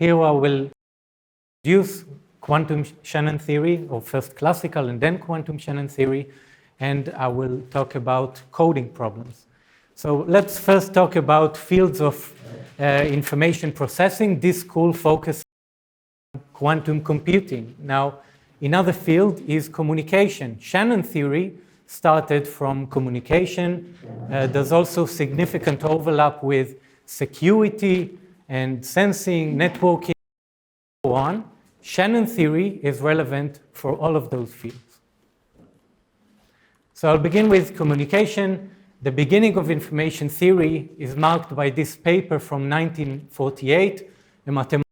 here I will introduce quantum Shannon theory, or first classical and then quantum Shannon theory, and I will talk about coding problems. So let's first talk about fields of information processing. This school focuses on quantum computing. Now, another field is communication. Shannon theory started from communication. There's also significant overlap with security and sensing, networking, and so on. Shannon theory is relevant for all of those fields. So I'll begin with communication. The beginning of information theory is marked by this paper from 1948, A Mathematical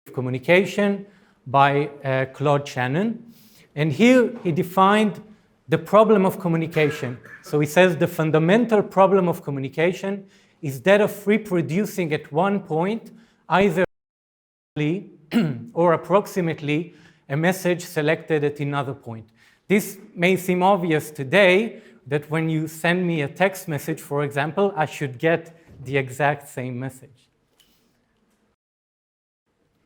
of Communication by Claude Shannon. And here he defined the problem of communication. So he says the fundamental problem of communication is that of reproducing at one point either or approximately a message selected at another point. This may seem obvious today, that when you send me a text message, for example, I should get the exact same message.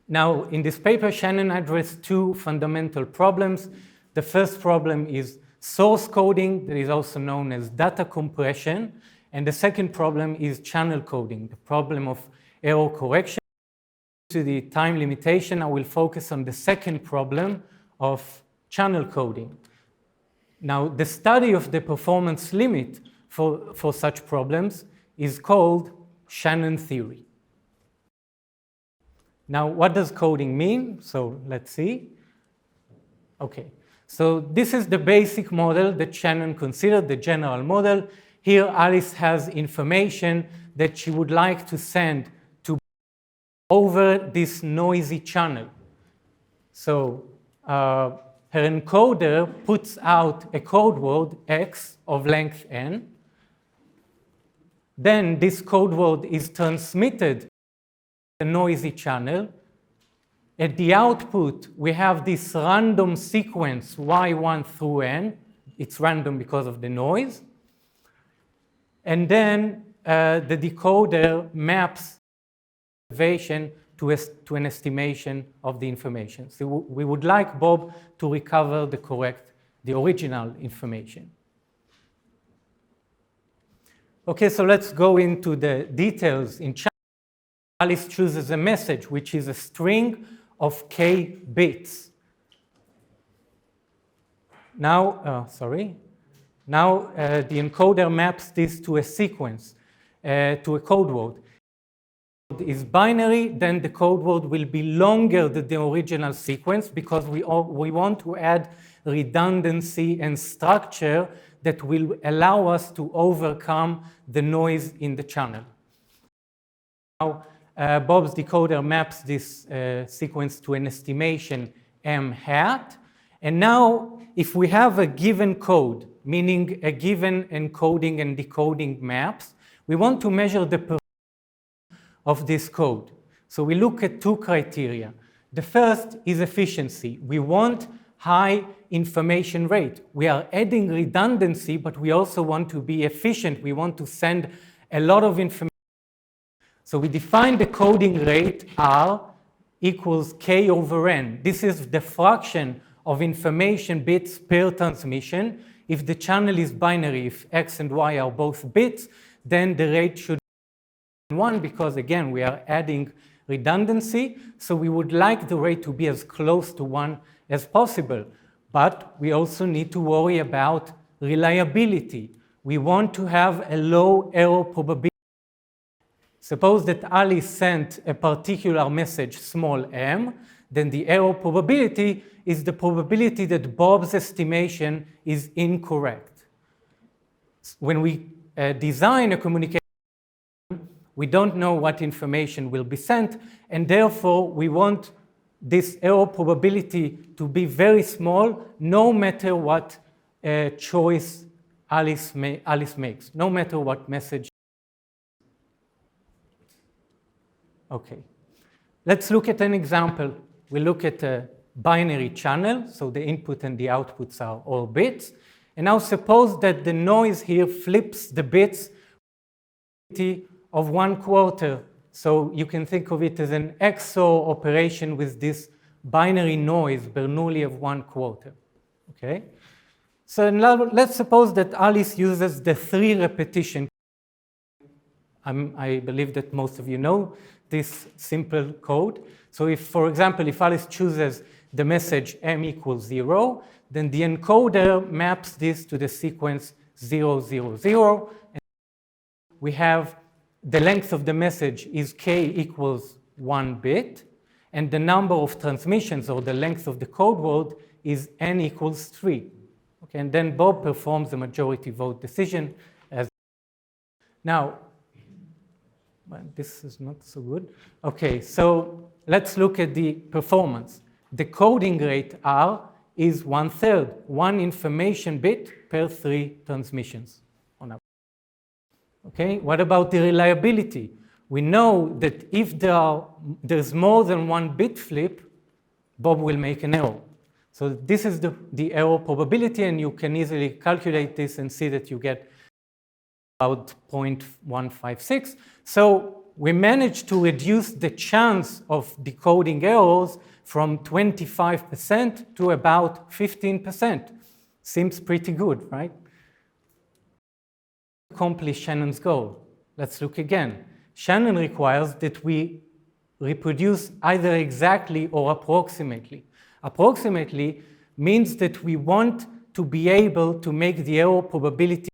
Now, in this paper, Shannon addressed two fundamental problems. The first problem is source coding, that is also known as data compression. And the second problem is channel coding, the problem of error correction. Due to the time limitation, I will focus on the second problem of channel coding. Now, the study of the performance limit for such problems is called Shannon theory. Now, what does coding mean? So let's see. Okay, so this is the basic model that Shannon considered, the general model. Here, Alice has information that she would like to send to over this noisy channel. So her encoder puts out a code word X of length n. Then this code word is transmitted to the noisy channel. At the output, we have this random sequence y1 through n. It's random because of the noise. And then the decoder maps observation to an estimation of the information. So we would like Bob to recover the original information. Okay, so let's go into the details. In China, Alice chooses a message, which is a string of k bits. Now, the encoder maps this to a sequence, to a code word. Is binary, then the code word will be longer than the original sequence because we want to add redundancy and structure that will allow us to overcome the noise in the channel. Now, Bob's decoder maps this sequence to an estimation m hat. And now, if we have a given code, meaning a given encoding and decoding maps, we want to measure the performance of this code. So we look at two criteria. The first is efficiency. We want high information rate. We are adding redundancy, but we also want to be efficient. We want to send a lot of information. So we define the coding rate R equals K over N. This is the fraction of information bits per transmission. If the channel is binary, if X and Y are both bits, then the rate should 1 because, again, we are adding redundancy. So we would like the rate to be as close to 1 as possible. But we also need to worry about reliability. We want to have a low error probability. Suppose that Alice sent a particular message, small m, then the error probability is the probability that Bob's estimation is incorrect. When we design a communication, we don't know what information will be sent, and therefore we want this error probability to be very small, no matter what choice Alice makes, no matter what message. Okay, let's look at an example. We look at a binary channel, so the input and the outputs are all bits. And now suppose that the noise here flips the bits of 1/4 So you can think of it as an XOR operation with this binary noise, Bernoulli of 1/4. Okay? So now let's suppose that Alice uses the 3 repetition. I believe that most of you know this simple code. So if, for example, if Alice chooses the message m equals 0, then the encoder maps this to the sequence 0, 0, 0. And we have the length of the message is k equals 1 bit, and the number of transmissions, or the length of the code word, is n equals 3. Okay, and then Bob performs the majority vote decision. Now, well, this is not so good. Okay, so let's look at the performance. The coding rate R is 1/3, 1 information bit per 3 transmissions. Okay, what about the reliability? We know that if there's more than 1 bit flip, Bob will make an error. So this is the error probability, and you can easily calculate this and see that you get about 0.156. So we managed to reduce the chance of decoding errors from 25% to about 15%. Seems pretty good, right? Accomplish Shannon's goal. Let's look again. Shannon requires that we reproduce either exactly or approximately. Approximately means that we want to be able to make the error probability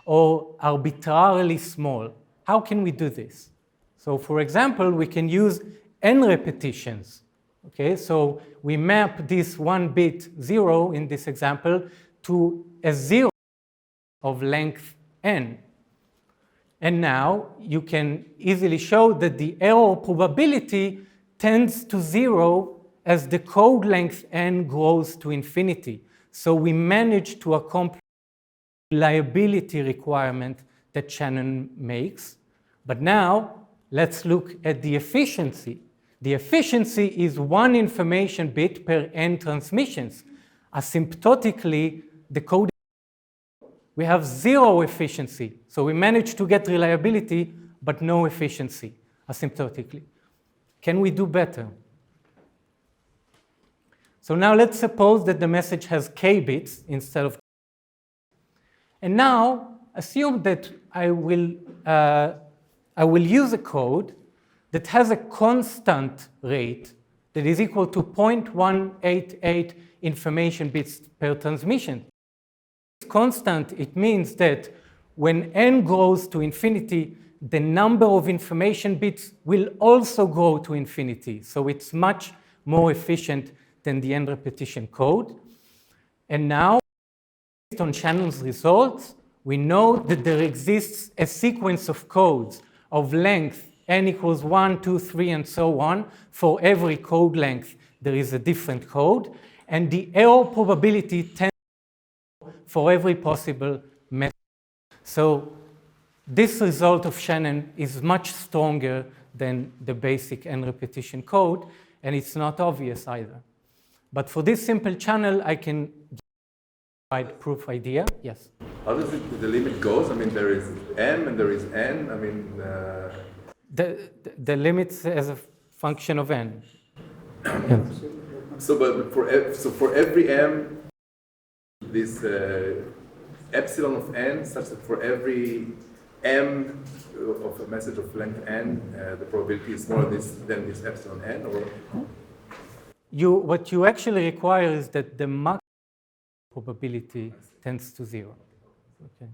or arbitrarily small. How can we do this? So for example, we can use n repetitions. Okay, so we map this 1 bit 0 in this example to a 0 of length n. And now you can easily show that the error probability tends to 0 as the code length n grows to infinity. So we manage to accomplish the reliability requirement that Shannon makes. But now let's look at the efficiency. The efficiency is 1 information bit per n transmissions. Asymptotically, the code, we have 0 efficiency. So we manage to get reliability, but no efficiency asymptotically. Can we do better? So now let's suppose that the message has k bits instead of. And now assume that I will use a code that has a constant rate that is equal to 0.188 information bits per transmission. Constant, it means that when n grows to infinity, the number of information bits will also grow to infinity. So it's much more efficient than the n repetition code. And now, based on Shannon's results, we know that there exists a sequence of codes of length n equals 1, 2, 3, and so on. For every code length, there is a different code. And the error probability tends for every possible method. So this result of Shannon is much stronger than the basic n repetition code, and it's not obvious either. But for this simple channel, I can provide proof idea. Yes? How does the limit goes? I mean, there is m and there is n. I mean, the limits as a function of n. Yes. So, but for every m, this epsilon of n, such that for every m of a message of length n, the probability is smaller than this epsilon n, or? What you actually require is that the maximum probability tends to 0. Okay,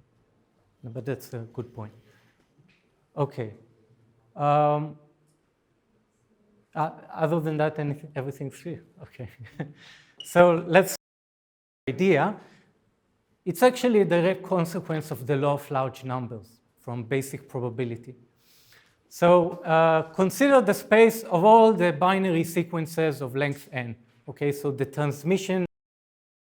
no, but that's a good point. Okay. Other than that, everything's clear. Okay. So let's idea. It's actually a direct consequence of the law of large numbers from basic probability. So consider the space of all the binary sequences of length n. Okay, so the transmission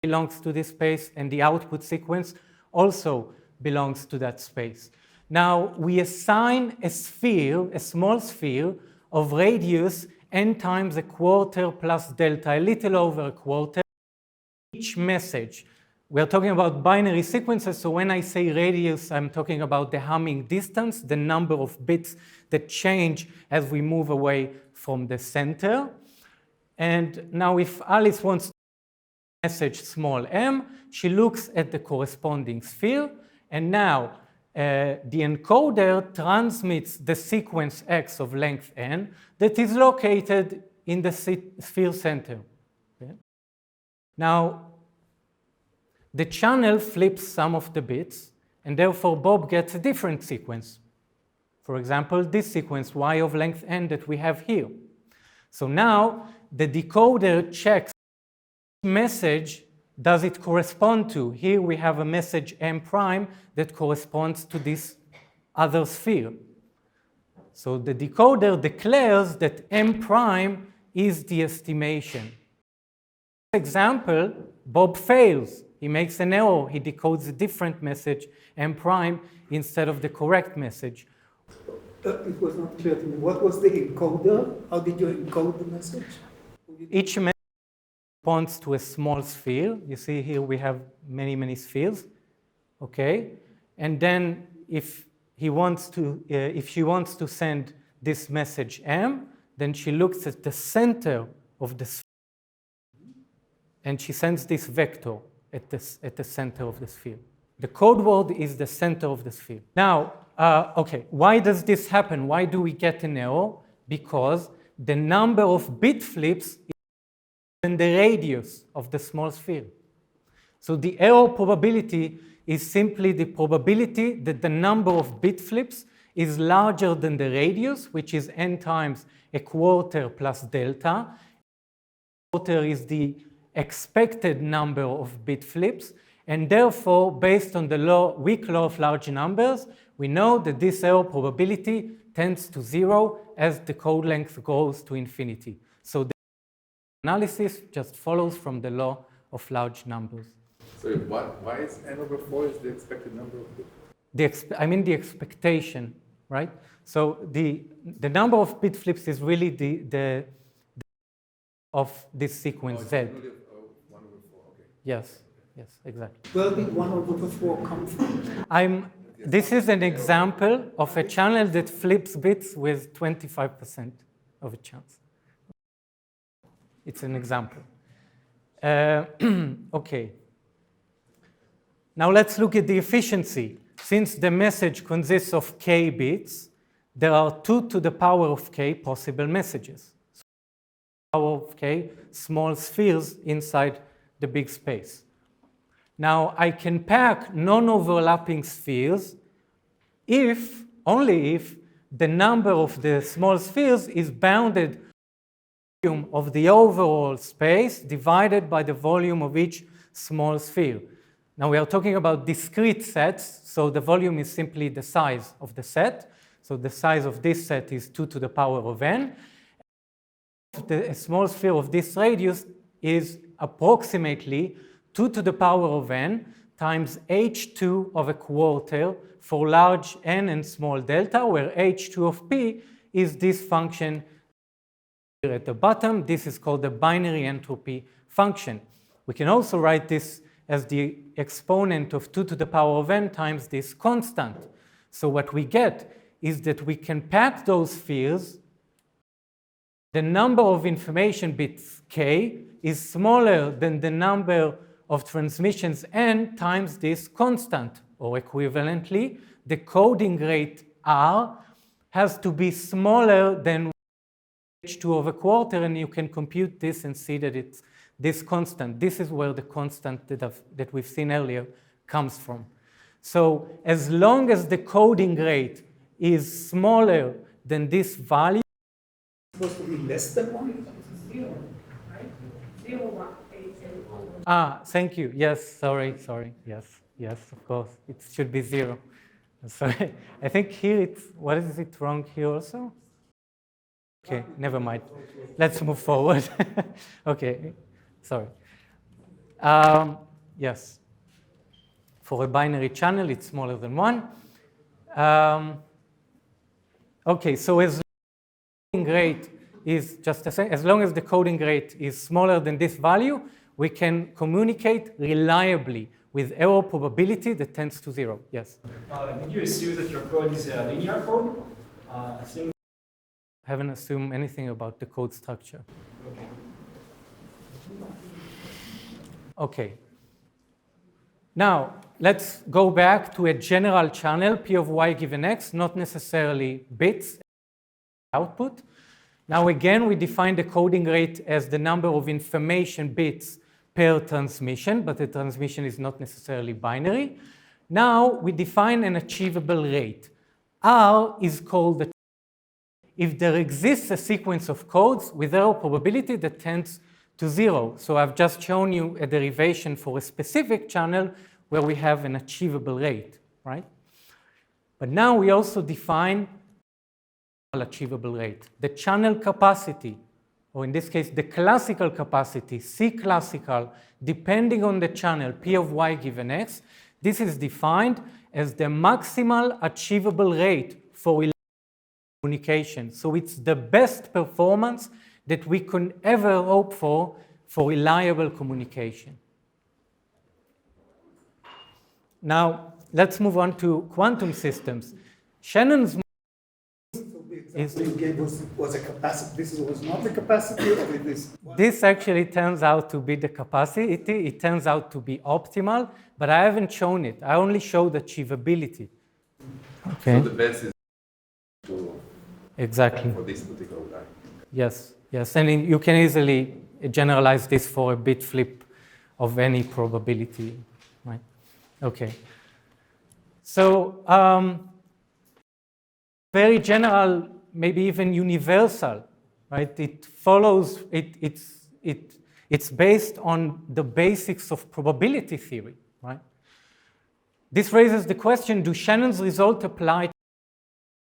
belongs to this space, and the output sequence also belongs to that space. Now we assign a sphere, a small sphere, of radius n times a quarter plus delta, a little over a quarter, each message. we're talking about binary sequences, so when I say radius, I'm talking about the Hamming distance, the number of bits that change as we move away from the center. And now if Alice wants to message small m, she looks at the corresponding sphere, and now the encoder transmits the sequence x of length n that is located in the sphere center. Okay? Now, the channel flips some of the bits, and therefore Bob gets a different sequence. For example, this sequence y of length n that we have here. So now the decoder checks which message does it correspond to. Here we have a message m prime that corresponds to this other sphere. So the decoder declares that m prime is the estimation. In this example, Bob fails. He makes an error. He decodes a different message, m prime, instead of the correct message. It was not clear to me. What was the encoder? How did you encode the message? Each message responds to a small sphere. You see here we have many, many spheres. Okay? And then if she wants to send this message m, then she looks at the center of the sphere, and she sends this vector at the center of the sphere. The code word is the center of the sphere. Now, okay, why does this happen? Why do we get an error? Because the number of bit flips is in the radius of the small sphere. So the error probability is simply the probability that the number of bit flips is larger than the radius, which is n times a quarter plus delta. Quarter is the expected number of bit flips, and therefore, based on the weak law of large numbers, we know that this error probability tends to 0 as the code length goes to infinity. So the analysis just follows from the law of large numbers. So why is n over 4 is the expected number of bits? I mean the expectation, right? So the number of bit flips is really the of this sequence Z. 1 over 4, okay. Yes, yes, exactly. Where did 1 over 4 come from? This is an example of a channel that flips bits with 25% of a chance. It's an example. Okay. Now let's look at the efficiency. Since the message consists of k bits, there are 2 to the power of k possible messages. So power of k small spheres inside the big space. Now I can pack non-overlapping spheres only if the number of the small spheres is bounded by the volume of the overall space divided by the volume of each small sphere. Now we are talking about discrete sets, so the volume is simply the size of the set. So the size of this set is 2 to the power of n. The small sphere of this radius is approximately 2 to the power of n times h2 of a quarter for large n and small delta, where h2 of p is this function here at the bottom. This is called the binary entropy function. We can also write this as the exponent of 2 to the power of n times this constant. So what we get is that we can pack those spheres. The number of information bits k is smaller than the number of transmissions n times this constant, or equivalently, the coding rate r has to be smaller than h2 of a quarter, and you can compute this and see that it's this constant. This is where the constant that we've seen earlier comes from. So as long as the coding rate is smaller than this value, It's supposed to be less than 1? 0, right? 0, 1, 8, 0. Thank you. Yes, sorry. Yes, of course. It should be 0. Sorry. I think here what is it wrong here also? Okay, never mind. Let's move forward. Okay, sorry. Yes. For a binary channel, it's smaller than 1. Okay, so as long as the coding rate is smaller than this value, we can communicate reliably with error probability that tends to 0. Yes? Did you assume that your code is a linear code? Assume Haven't assumed anything about the code structure. okay. Okay. Now, let's go back to a general channel, P of y given x, not necessarily bits output. Now, again, we define the coding rate as the number of information bits per transmission, but the transmission is not necessarily binary. Now, we define an achievable rate. R is called the if there exists a sequence of codes with error probability that tends to 0. So I've just shown you a derivation for a specific channel where we have an achievable rate, right? But now we also define achievable rate. The channel capacity, or in this case, the classical capacity, C classical, depending on the channel, P of y given x, this is defined as the maximal achievable rate for communication. So it's the best performance that we can ever hope for reliable communication. Now, let's move on to quantum systems. Shannon's example you gave was a capacity. This was not the capacity of this. This actually turns out to be the capacity. It turns out to be optimal, but I haven't shown it. I only showed achievability. Okay. So the best is exactly for this particular guy. Yes, yes, and you can easily generalize this for a bit flip of any probability, right? Okay. So very general, maybe even universal, right? It follows. It's based on the basics of probability theory, right? This raises the question: do Shannon's result apply to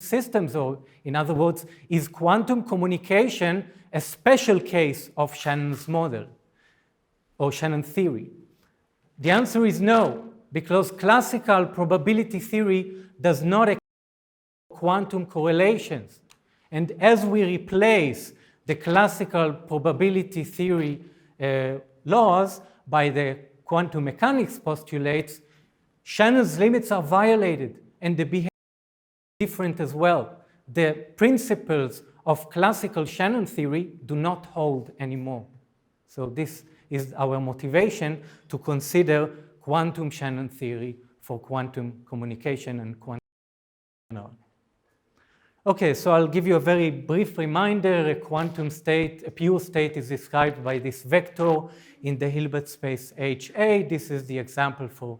systems, or in other words, is quantum communication a special case of Shannon's model or Shannon theory? The answer is no, because classical probability theory does not accept quantum correlations. And as we replace the classical probability theory laws by the quantum mechanics postulates, Shannon's limits are violated and the behavior different as well. The principles of classical Shannon theory do not hold anymore. So this is our motivation to consider quantum Shannon theory for quantum communication and quantum. Okay, so I'll give you a very brief reminder. A quantum state, a pure state, is described by this vector in the Hilbert space HA. This is the example for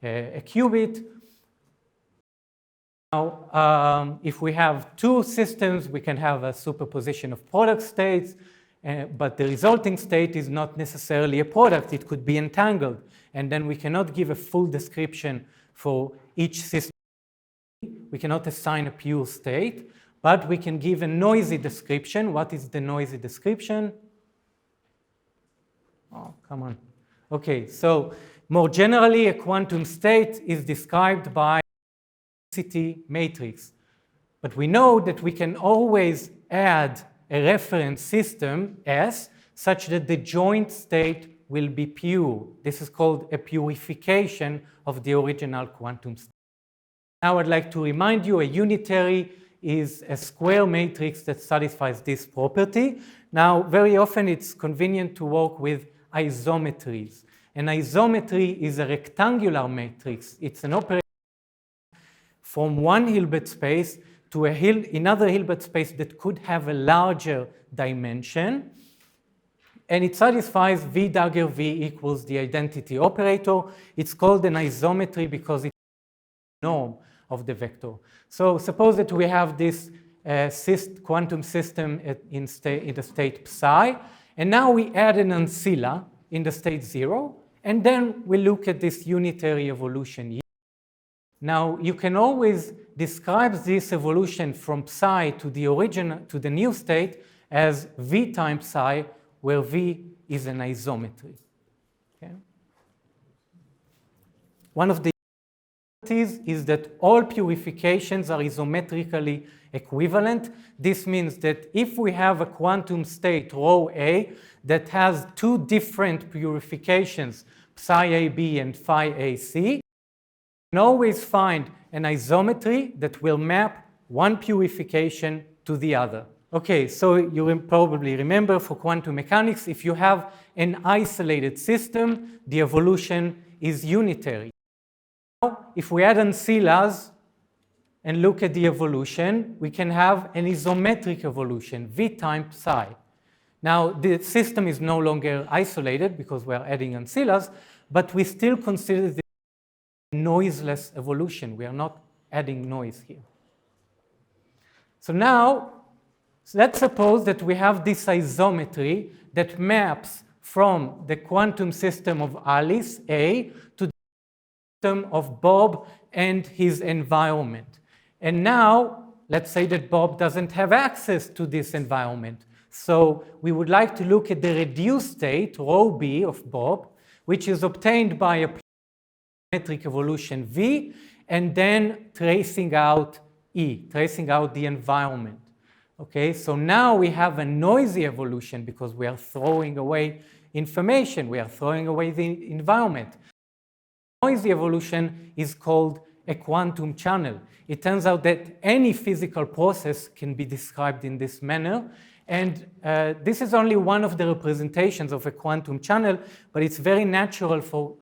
a qubit. Now, if we have two systems, we can have a superposition of product states, but the resulting state is not necessarily a product. It could be entangled. And then we cannot give a full description for each system. We cannot assign a pure state, but we can give a noisy description. What is the noisy description? Oh, come on. Okay, so more generally, a quantum state is described by matrix. But we know that we can always add a reference system S such that the joint state will be pure. This is called a purification of the original quantum state. Now I'd like to remind you a unitary is a square matrix that satisfies this property. Now, very often it's convenient to work with isometries. An isometry is a rectangular matrix. It's an operator from one Hilbert space to another Hilbert space that could have a larger dimension. And it satisfies V dagger V equals the identity operator. It's called an isometry because it's the norm of the vector. So suppose that we have this quantum system in the state psi, and now we add an ancilla in the state 0, and then we look at this unitary evolution. Now, you can always describe this evolution from psi to the origin to the new state as V times psi, where V is an isometry. Okay? One of the properties is that all purifications are isometrically equivalent. This means that if we have a quantum state, rho A, that has two different purifications psi AB and phi AC, you can always find an isometry that will map one purification to the other. Okay, so you probably remember for quantum mechanics, if you have an isolated system, the evolution is unitary. Now, if we add ancillas and look at the evolution, we can have an isometric evolution, V times psi. Now, the system is no longer isolated because we're adding ancillas, but we still consider this noiseless evolution. We are not adding noise here. So now, let's suppose that we have this isometry that maps from the quantum system of Alice, A, to the system of Bob and his environment. And now, let's say that Bob doesn't have access to this environment. So we would like to look at the reduced state, rho B of Bob, which is obtained by a metric evolution V, and then tracing out E, tracing out the environment. Okay, so now we have a noisy evolution because we are throwing away information, we are throwing away the environment. Noisy evolution is called a quantum channel. It turns out that any physical process can be described in this manner. And this is only one of the representations of a quantum channel, but it's very natural for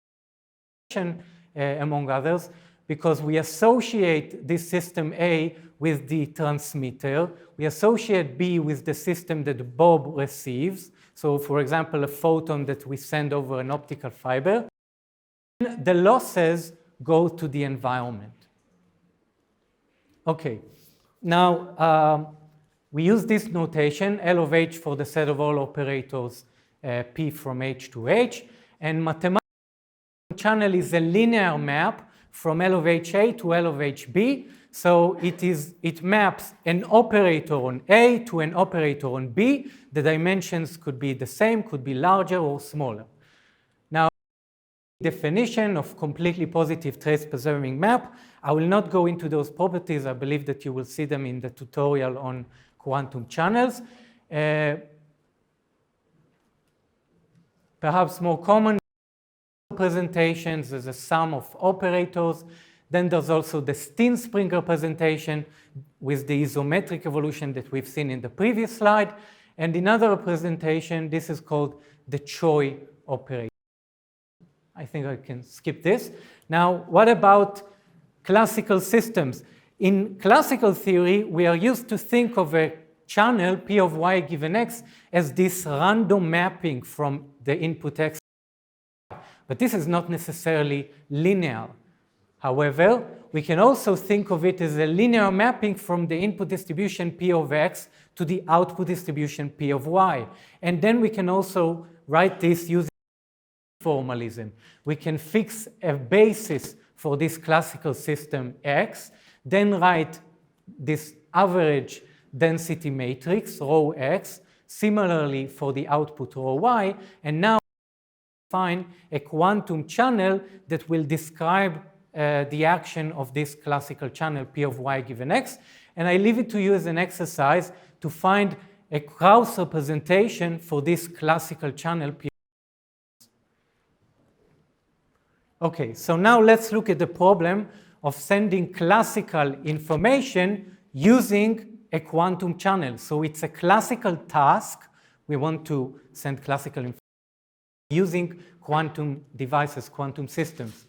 among others, because we associate this system A with the transmitter. We associate B with the system that Bob receives. So, for example, a photon that we send over an optical fiber. The losses go to the environment. Okay, now we use this notation, L of H for the set of all operators P from H to H, and mathematical channel is a linear map from L of HA to L of HB. So it maps an operator on A to an operator on B. The dimensions could be the same, could be larger or smaller. Now, definition of completely positive trace-preserving map. I will not go into those properties. I believe that you will see them in the tutorial on quantum channels. Perhaps more common representations is a sum of operators. Then there's also the Steen-Spring representation with the isometric evolution that we've seen in the previous slide. And another representation, this is called the Choi operator. I think I can skip this. Now, what about classical systems? In classical theory, we are used to think of a channel, P of y given x, as this random mapping from the input x. But this is not necessarily linear. However, we can also think of it as a linear mapping from the input distribution P of x to the output distribution P of y. And then we can also write this using formalism. We can fix a basis for this classical system X, then write this average density matrix, rho X, similarly for the output rho Y, and now find a quantum channel that will describe the action of this classical channel P of y given x. And I leave it to you as an exercise to find a Krauss representation for this classical channel P. Okay, so now let's look at the problem of sending classical information using a quantum channel. So it's a classical task. We want to send classical information using quantum devices, quantum systems.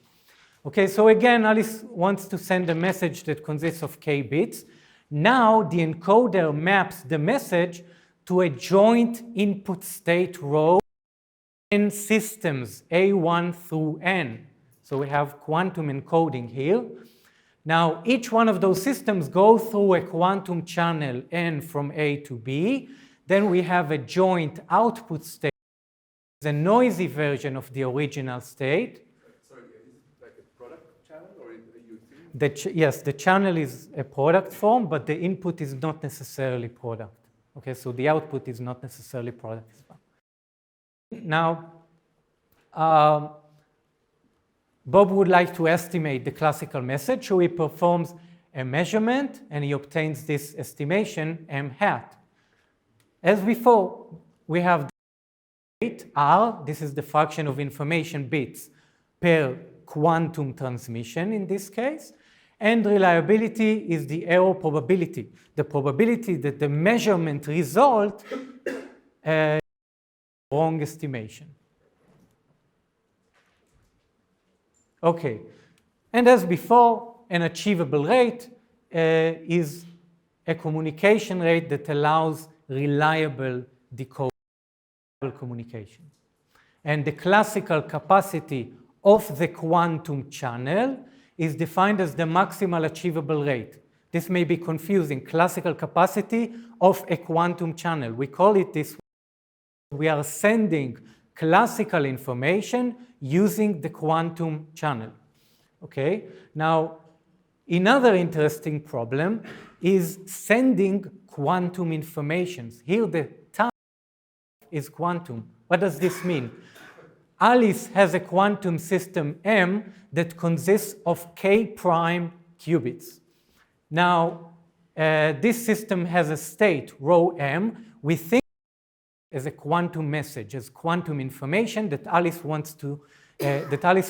Okay, so again, Alice wants to send a message that consists of k bits. Now the encoder maps the message to a joint input state row in systems A1 through N. So we have quantum encoding here. Now each one of those systems go through a quantum channel N from A to B. Then we have a joint output state, the noisy version of the original state. Sorry, is it like a product channel or are you thinking? Yes, the channel is a product form, but the input is not necessarily product. Okay, so the output is not necessarily product as well. Now, Bob would like to estimate the classical message, so he performs a measurement and he obtains this estimation m hat. As before, we have the rate R, this is the fraction of information bits per quantum transmission in this case, and reliability is the error probability, the probability that the measurement result wrong estimation. Okay, and as before, an achievable rate is a communication rate that allows reliable decodable communication. And the classical capacity of the quantum channel is defined as the maximal achievable rate. This may be confusing. Classical capacity of a quantum channel. We call it this way. We are sending classical information using the quantum channel. Okay? Now, another interesting problem is sending quantum informations. Here the time is quantum. What does this mean? Alice has a quantum system M that consists of k prime qubits. Now, this system has a state, rho M. We think as a quantum message, as quantum information that Alice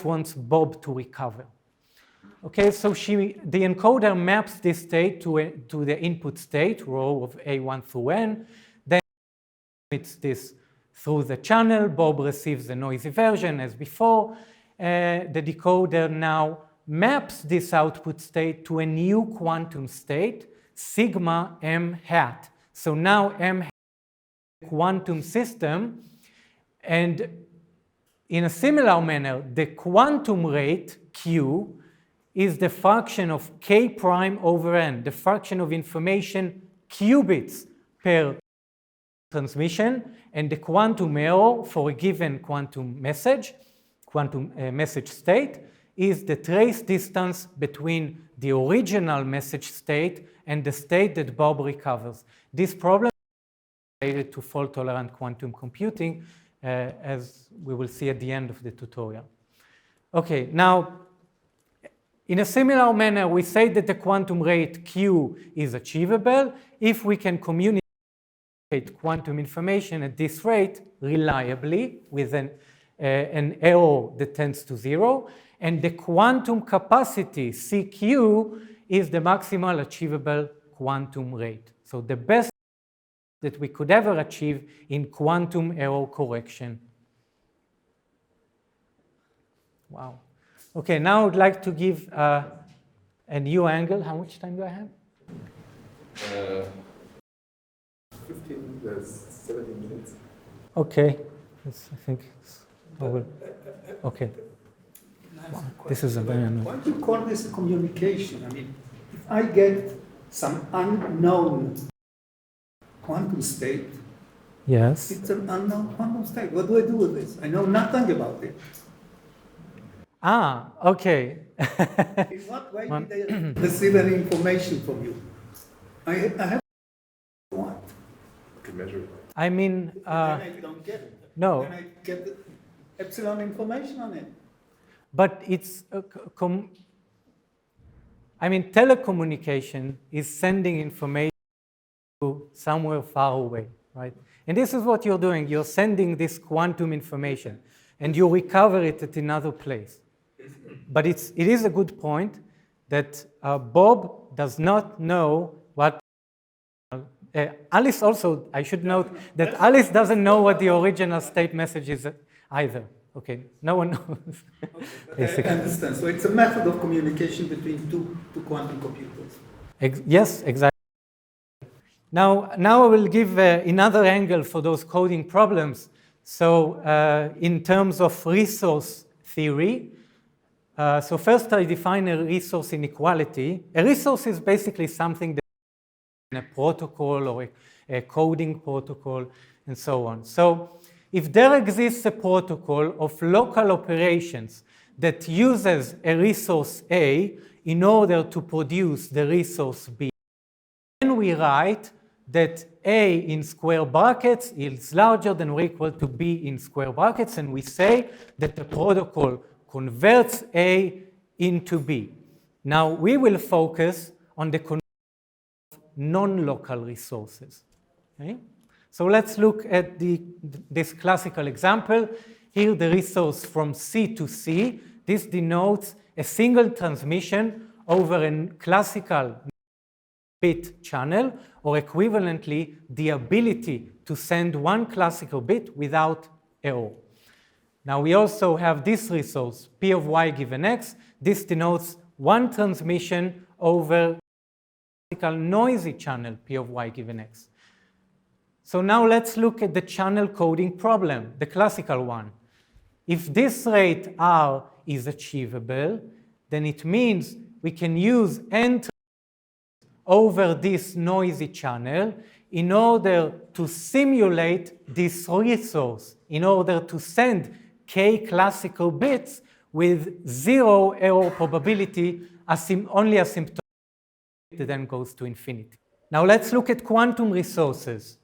wants Bob to recover. Okay, so the encoder maps this state to the input state, rho of A1 through N. Then it's this through the channel. Bob receives the noisy version as before. The decoder now maps this output state to a new quantum state, sigma M hat. So now M hat is a quantum system, and in a similar manner, the quantum rate, Q, is the fraction of k prime over n, the fraction of information qubits per transmission, and the quantum error for a given quantum message state is the trace distance between the original message state and the state that Bob recovers. This problem is related to fault-tolerant quantum computing, as we will see at the end of the tutorial. Okay, now, in a similar manner, we say that the quantum rate Q is achievable if we can communicate quantum information at this rate reliably with an error that tends to 0. And the quantum capacity, CQ, is the maximal achievable quantum rate. So the best that we could ever achieve in quantum error correction. Wow. Okay, now I would like to give a new angle. How much time do I have? 17 minutes. Okay, I think okay. Wow. This is a very annoying. Why do you call this a communication? I mean, if I get some unknown quantum state, Yes. it's an unknown quantum state. What do I do with this? I know nothing about it. Ah, okay. In what way did I receive any information from you? I have what? To measure it. I mean, Then I don't get it. no. Then I get the epsilon information on it. But it's, telecommunication is sending information to somewhere far away, right? And this is what you're doing. You're sending this quantum information, and you recover it at another place. But it is a good point that Bob does not know what. Alice also, I should note that Alice doesn't know what the original state message is either. Okay, no one knows. Okay, I understand. So it's a method of communication between two quantum computers. Yes, exactly. Now I will give another angle for those coding problems. So in terms of resource theory, so first I define a resource inequality. A resource is basically something that in a protocol or a coding protocol and so on. So if there exists a protocol of local operations that uses a resource A in order to produce the resource B, then we write that A in square brackets is larger than or equal to B in square brackets, and we say that the protocol converts A into B. Now we will focus on the conversion of non-local resources. Okay? So let's look at this classical example. Here the resource from C to C This denotes a single transmission over a classical bit channel, or equivalently, the ability to send one classical bit without error. Now we also have this resource, P of y given x. This denotes one transmission over classical noisy channel, P of y given x. So now let's look at the channel coding problem, the classical one. If this rate R is achievable, then it means we can use n over this noisy channel in order to simulate this resource, in order to send k classical bits with 0 error probability, only asymptotic, that then goes to infinity. Now let's look at quantum resources.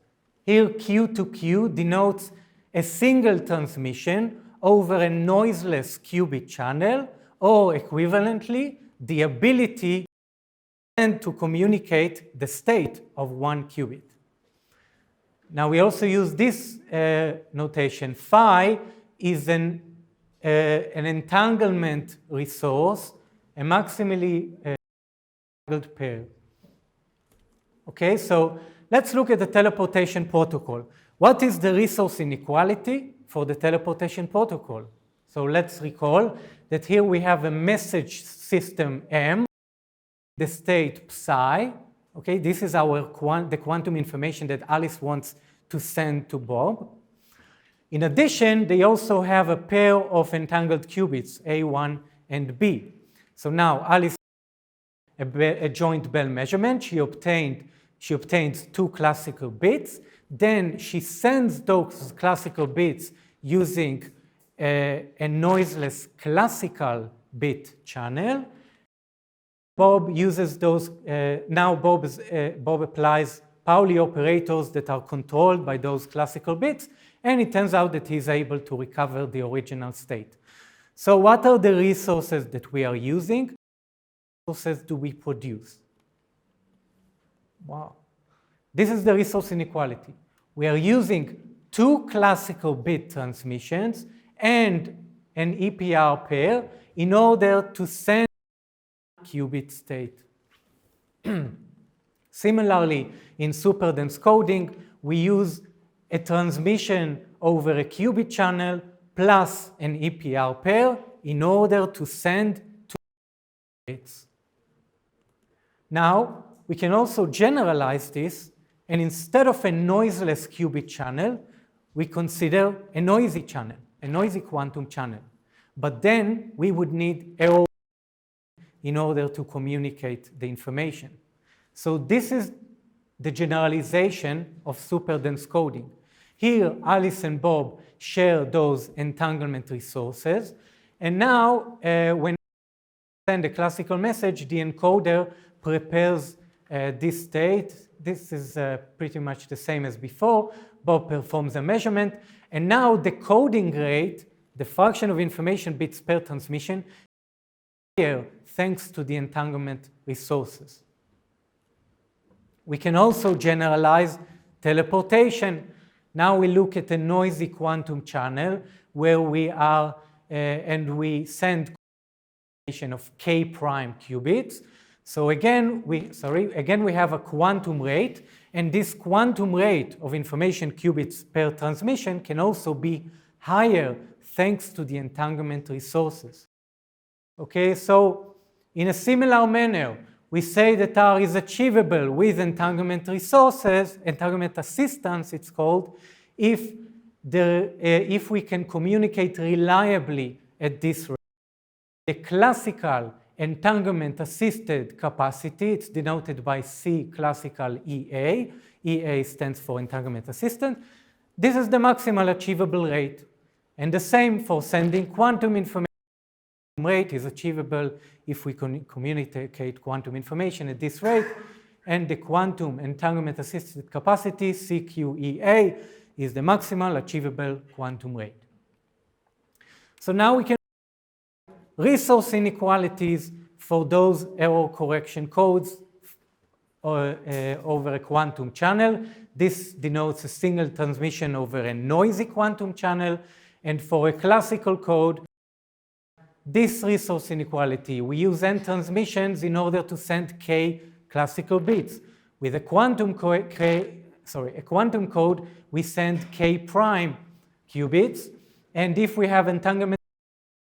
Here Q to Q denotes a single transmission over a noiseless qubit channel, or equivalently, the ability to communicate the state of one qubit. Now we also use this notation. Phi is an entanglement resource, a maximally entangled pair. Okay, so let's look at the teleportation protocol. What is the resource inequality for the teleportation protocol? So let's recall that here we have a message system M, the state psi. Okay, this is the quantum information that Alice wants to send to Bob. In addition, they also have a pair of entangled qubits, A1 and B. So now Alice a joint Bell measurement. She obtains 2 classical bits. Then she sends those classical bits using a noiseless classical bit channel. Bob uses those. Now Bob applies Pauli operators that are controlled by those classical bits, and it turns out that he's able to recover the original state. So what are the resources that we are using? What resources do we produce? Wow. This is the resource inequality. We are using 2 classical bit transmissions and an EPR pair in order to send a qubit state. Similarly, in superdense coding, we use a transmission over a qubit channel plus an EPR pair in order to send 2 bits. Now, we can also generalize this, and instead of a noiseless qubit channel, we consider a noisy channel, a noisy quantum channel. But then we would need error in order to communicate the information. So this is the generalization of superdense coding. Here, Alice and Bob share those entanglement resources. And now, when we send a classical message, the encoder prepares this state. This is pretty much the same as before. Bob performs a measurement. And now the coding rate, the fraction of information bits per transmission, here thanks to the entanglement resources. We can also generalize teleportation. Now we look at a noisy quantum channel where we are, and we send of k prime qubits. So again, we have a quantum rate, and this quantum rate of information qubits per transmission can also be higher thanks to the entanglement resources. Okay, so in a similar manner, we say that R is achievable with entanglement resources, entanglement assistance it's called, if we can communicate reliably at this rate. The classical entanglement assisted capacity, it's denoted by C classical EA. EA stands for entanglement assistant. This is the maximal achievable rate. And the same for sending quantum information. Rate is achievable if we communicate quantum information at this rate, and the quantum entanglement assisted capacity, CQEA, is the maximal achievable quantum rate. So now we can resource inequalities for those error correction codes over a quantum channel. This denotes a single transmission over a noisy quantum channel, and for a classical code, this resource inequality. We use n transmissions in order to send k classical bits. With a quantum code, we send k prime qubits. And if we have entanglement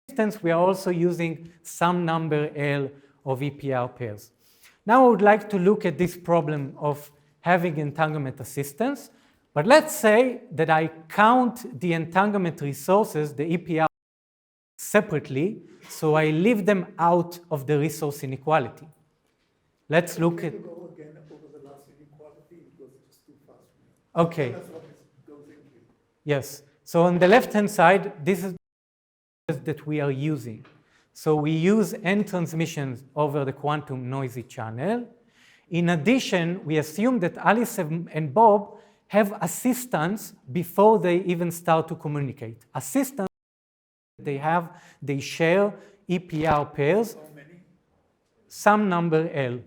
resistance, we are also using some number L of EPR pairs. Now I would like to look at this problem of having entanglement assistance. But let's say that I count the entanglement resources, the EPR, separately, so I leave them out of the resource inequality. Let's look at... Go again over the last inequality because it's too fast. Okay. That's what goes in here. Yes. So on the left-hand side, this is that we are using. So we use n transmissions over the quantum noisy channel. In addition, we assume that Alice and Bob have assistants before they even start to communicate. Assistants they share EPR pairs, How many? some number L.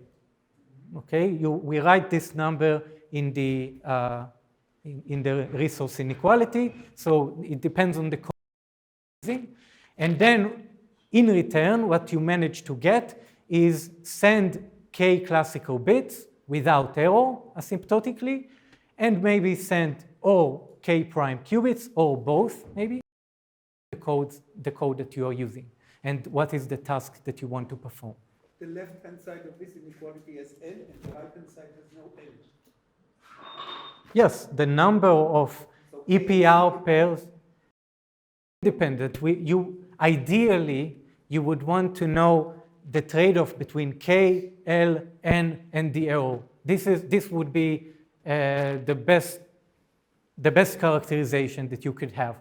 Okay, we write this number in the resource inequality, so it depends on the code. And then in return, what you manage to get is send k classical bits without error asymptotically, and maybe send or k prime qubits or both, maybe, the code that you are using, and what is the task that you want to perform. The left-hand side of this inequality has N, and the right-hand side has no N. Yes, the number of EPR pairs dependent. Ideally, you would want to know the trade-off between K, L, N, and the error. This would be the best characterization that you could have.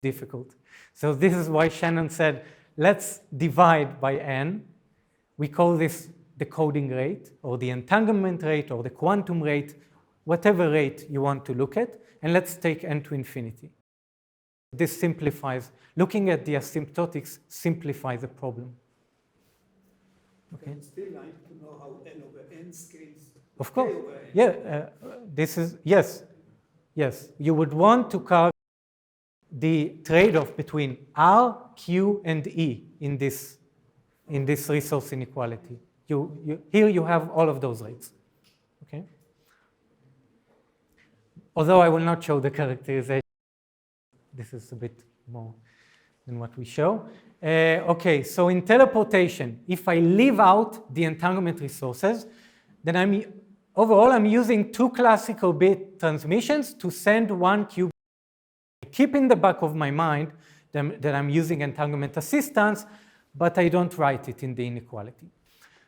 Difficult. So this is why Shannon said, let's divide by N. We call this the coding rate, or the entanglement rate, or the quantum rate, whatever rate you want to look at, and let's take N to infinity. This simplifies, looking at the asymptotics simplifies the problem. Okay. Still, I need to know how N over N scales. Of course. K over N. Yeah, this is, yes. You would want to calculate the trade-off between R, Q, and E in this resource inequality. Here you have all of those rates. Okay. Although I will not show the characterization. This is a bit more than what we show. Okay, so in teleportation, if I leave out the entanglement resources, then overall I'm using 2 classical bit transmissions to send 1 qubit. I keep in the back of my mind that I'm using entanglement assistance, but I don't write it in the inequality.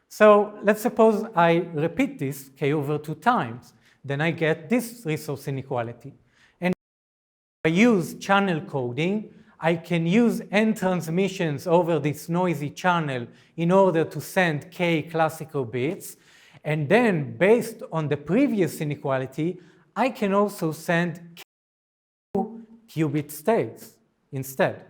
So let's suppose I repeat this k over 2 times. Then I get this resource inequality. And if I use channel coding, I can use n transmissions over this noisy channel in order to send k classical bits. And then, based on the previous inequality, I can also send k qubit states instead.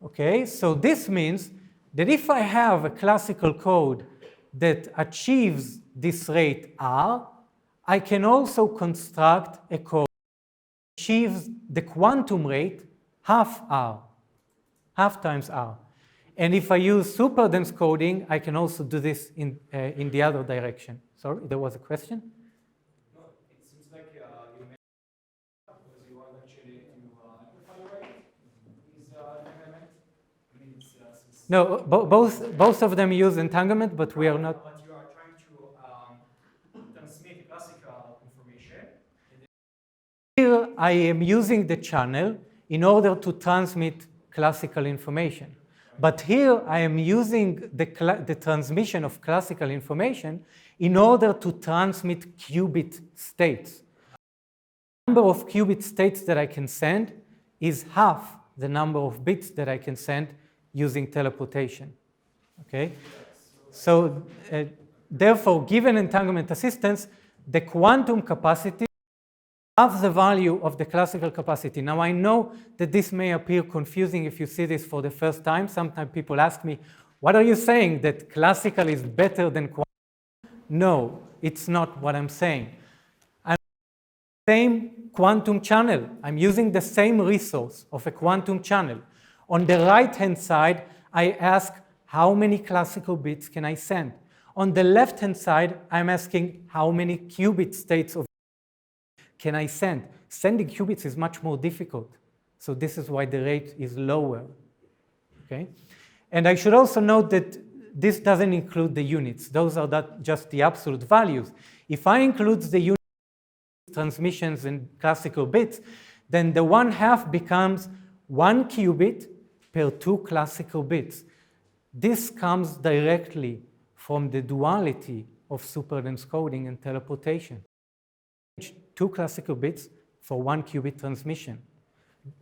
Okay, so this means that if I have a classical code that achieves this rate R, I can also construct a code that achieves the quantum rate half R, half times R. And if I use superdense coding, I can also do this in the other direction. Sorry, there was a question? No, it seems like you mentioned because you want actually to amplify the rate is entanglement. I mean, it's No, both of them use entanglement, but we are not. But you are trying to transmit classical information. Here I am using the channel in order to transmit classical information. But here I am using the transmission of classical information in order to transmit qubit states. The number of qubit states that I can send is half the number of bits that I can send using teleportation. Okay? So therefore, given entanglement assistance, the quantum capacity half the value of the classical capacity. Now, I know that this may appear confusing if you see this for the first time. Sometimes people ask me, what are you saying, that classical is better than quantum? No, it's not what I'm saying. I'm using the same quantum channel. I'm using the same resource of a quantum channel. On the right-hand side, I ask how many classical bits can I send. On the left-hand side, I'm asking how many qubit states of can I send. Sending qubits is much more difficult. So this is why the rate is lower. Okay? And I should also note that this doesn't include the units. Those are just the absolute values. If I include the unit transmissions in classical bits, then the 1/2 becomes 1 qubit per 2 classical bits. This comes directly from the duality of superdense coding and teleportation. 2 classical bits for 1 qubit transmission.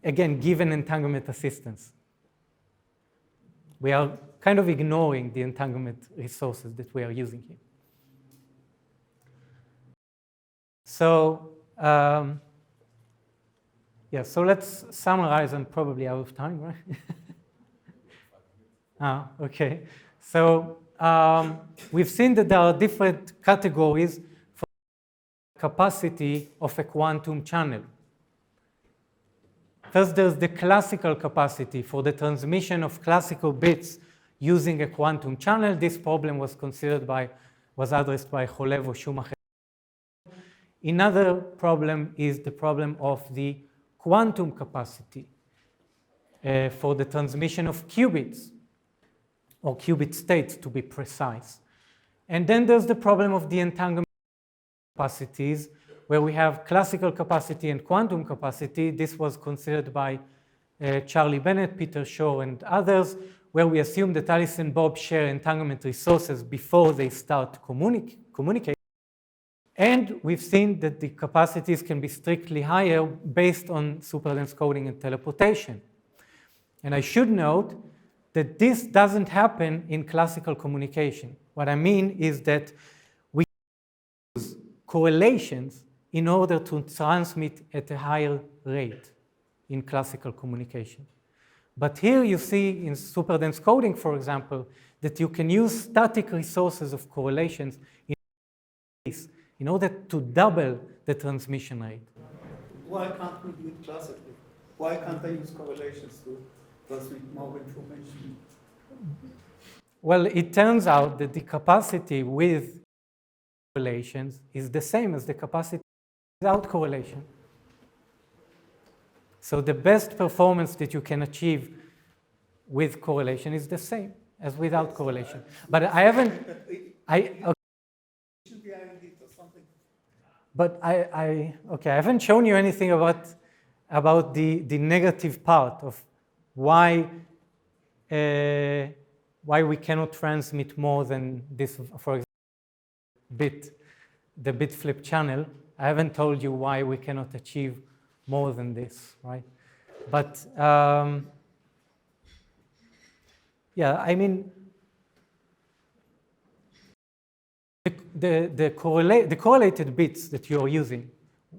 Again, given entanglement assistance. We are kind of ignoring the entanglement resources that we are using here. So, yeah, so let's summarize. I'm probably out of time, right? Okay. So we've seen that there are different categories for capacity of a quantum channel. First, there's the classical capacity for the transmission of classical bits using a quantum channel. This problem was addressed by Cholevo, Schumacher. Another problem is the problem of the quantum capacity for the transmission of qubits, or qubit states to be precise. And then there's the problem of the entanglement capacities, where we have classical capacity and quantum capacity. This was considered by Charlie Bennett, Peter Shor, and others, where we assume that Alice and Bob share entanglement resources before they start to communicate. And we've seen that the capacities can be strictly higher based on superdense coding and teleportation. And I should note that this doesn't happen in classical communication. What I mean is that we use correlations in order to transmit at a higher rate in classical communication. But here you see in superdense coding, for example, that you can use static resources of correlations in order to double the transmission rate. Why can't we do it classically? Why can't I use correlations to transmit more information? Well, it turns out that the capacity with correlations is the same as the capacity without correlation. So the best performance that you can achieve with correlation is the same as without correlation. But I haven't, But I haven't shown you anything about the negative part of why we cannot transmit more than this, for example, the bit flip channel. I haven't told you why we cannot achieve more than this, right? But yeah, I mean, the correlated bits that you are using,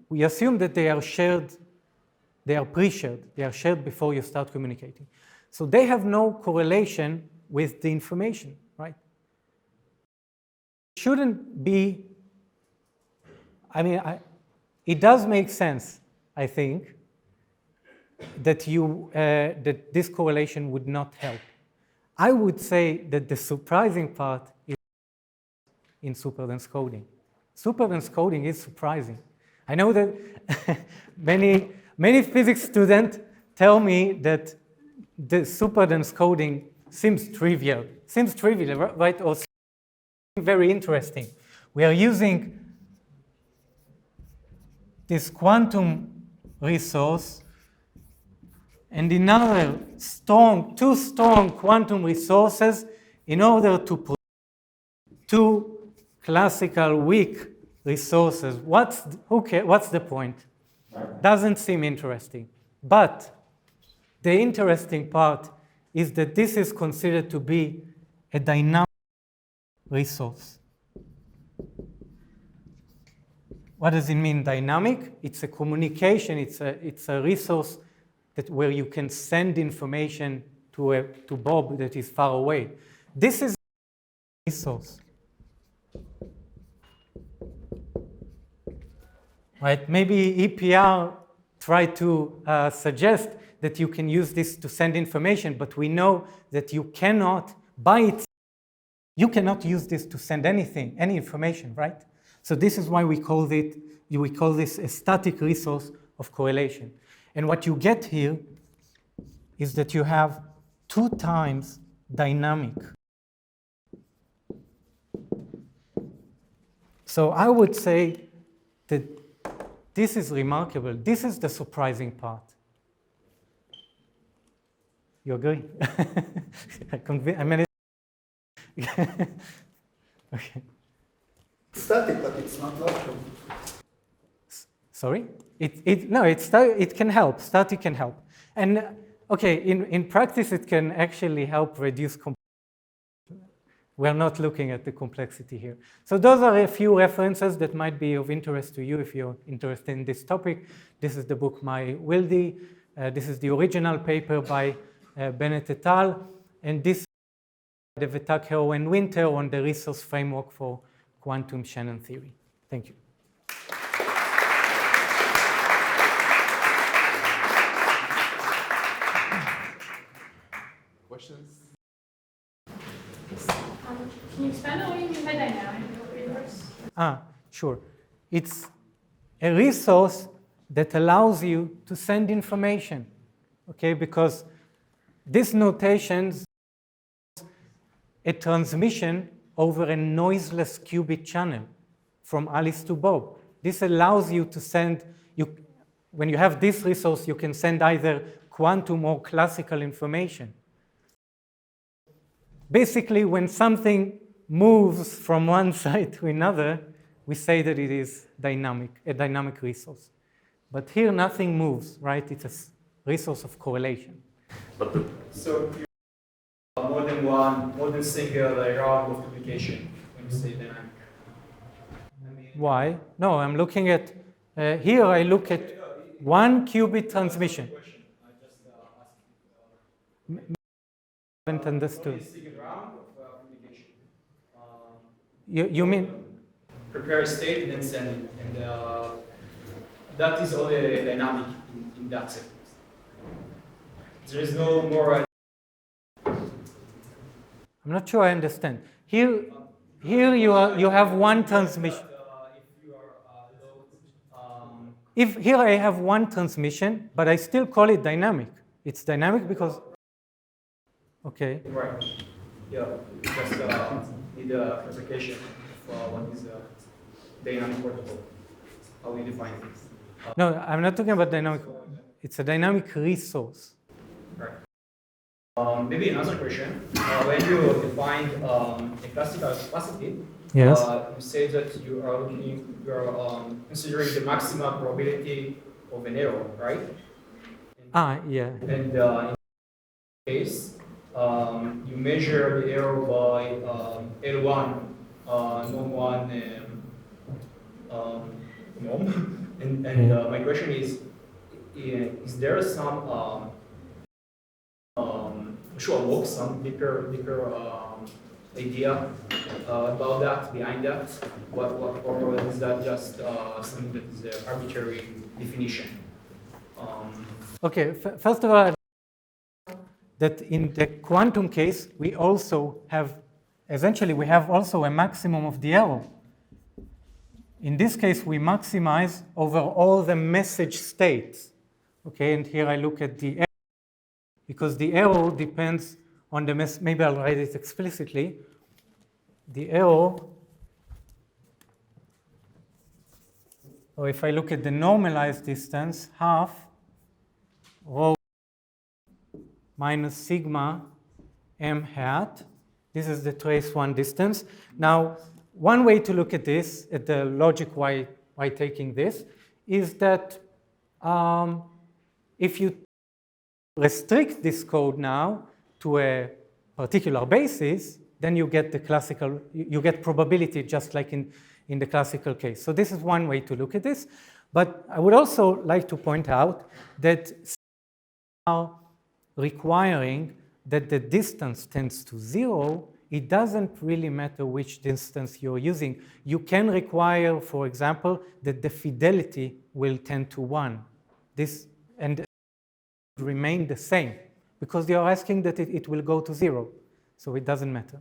we assume that they are shared, they are pre-shared, they are shared before you start communicating. So they have no correlation with the information, right? It shouldn't be, I mean, it does make sense, I think, that that this correlation would not help. I would say that the surprising part is in superdense coding. Superdense coding is surprising. I know that many physics students tell me that the superdense coding seems trivial, right? Or very interesting. We are using this quantum resource and another two strong quantum resources in order to produce two classical weak resources. What's the point? Doesn't seem interesting. But the interesting part is that this is considered to be a dynamic resource. What does it mean, dynamic? It's a communication, it's a resource where you can send information to Bob that is far away. This is a resource. Right? Maybe EPR try to suggest that you can use this to send information, but we know that you cannot, by itself, you cannot use this to send anything, any information, right? So this is why we call this a static resource of correlation. And what you get here is that you have 2 times dynamic. So I would say that this is remarkable. This is the surprising part. You agree? I mean, okay. Static, but it's not logical. Sorry? It can help. Static can help. And okay, in practice, it can actually help reduce complexity. We're not looking at the complexity here. So those are a few references that might be of interest to you if you're interested in this topic. This is the book by Wilde. This is the original paper by Bennett et al. And this is the Vetakhero and Winter on the resource framework for quantum Shannon theory. Thank you. Questions? Can you expand on what you mean by dynamic resource? Sure. It's a resource that allows you to send information, okay? Because this notation is a transmission over a noiseless qubit channel from Alice to Bob. This allows you to send, when you have this resource, you can send either quantum or classical information. Basically, when something moves from one side to another, we say that it is dynamic, a dynamic resource. But here, nothing moves, right? It's a resource of correlation. So more than single round of duplication when you say dynamic. Why? No, I'm looking at, here I look at 1 qubit transmission. I just asked Haven't understood. a single round of duplication. You mean? Prepare a state and then send it. And that is only dynamic in that sequence. There is no more. I'm not sure I understand. Here you have one transmission. If here I have one transmission, but I still call it dynamic. It's dynamic because, okay. Right. Yeah. Just need a clarification of what is dynamic protocol. How we define things. No, I'm not talking about dynamic. It's a dynamic resource. Right. Maybe another question. When you define a classical capacity, Yes. you say that you are considering the maximum probability of an error, right? Yeah. And in this case, you measure the error by L1, norm1 norm. And my question is there some some bigger idea about that, behind that? Or is that just something that is an arbitrary definition? Okay, first of all, that in the quantum case, we also have, essentially, we have also a maximum of the error. In this case, we maximize over all the message states. Okay, and here I look at the error, because the error depends on the maybe I'll write it explicitly. The error, or if I look at the normalized distance, half rho minus sigma m hat. This is the trace one distance. Now, one way to look at this, at the logic why taking this, is that if you restrict this code now to a particular basis, then you get the classical, you get probability just like in the classical case. So this is one way to look at this. But I would also like to point out that now requiring that the distance tends to 0, it doesn't really matter which distance you're using. You can require, for example, that the fidelity will tend to 1. this and remain the same because you are asking that it will go to 0. So it doesn't matter.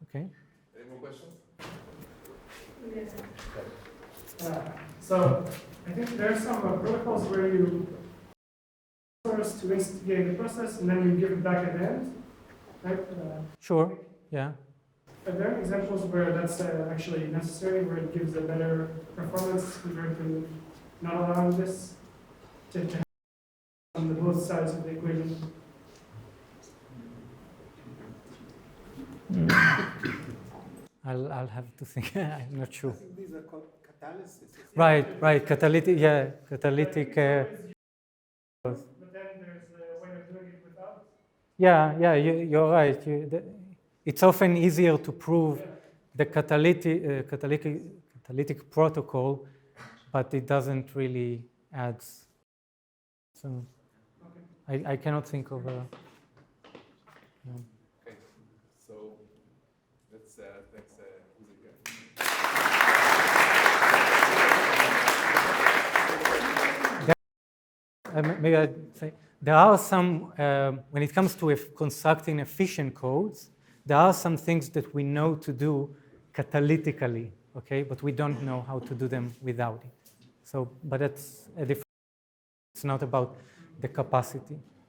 Okay? Any more questions? So I think there are some protocols where you first to instigate the process and then you give it back at the end, right? Sure, yeah. Are there examples where that's actually necessary, where it gives a better performance compared to not allowing this to happen on the both sides of the equation? I'll have to think. I'm not sure. I think these are called catalysis. Right. Catalytic, yeah, catalytic. But then there's a way of doing it without. Yeah, you're right. It's often easier to prove the catalytic protocol, but it doesn't really add. So I cannot think of a. Okay, so let's thanks Uzi again. Maybe I'd say there are some, when it comes to constructing efficient codes, there are some things that we know to do catalytically, okay, but we don't know how to do them without it. So, but that's a different, it's not about the capacity.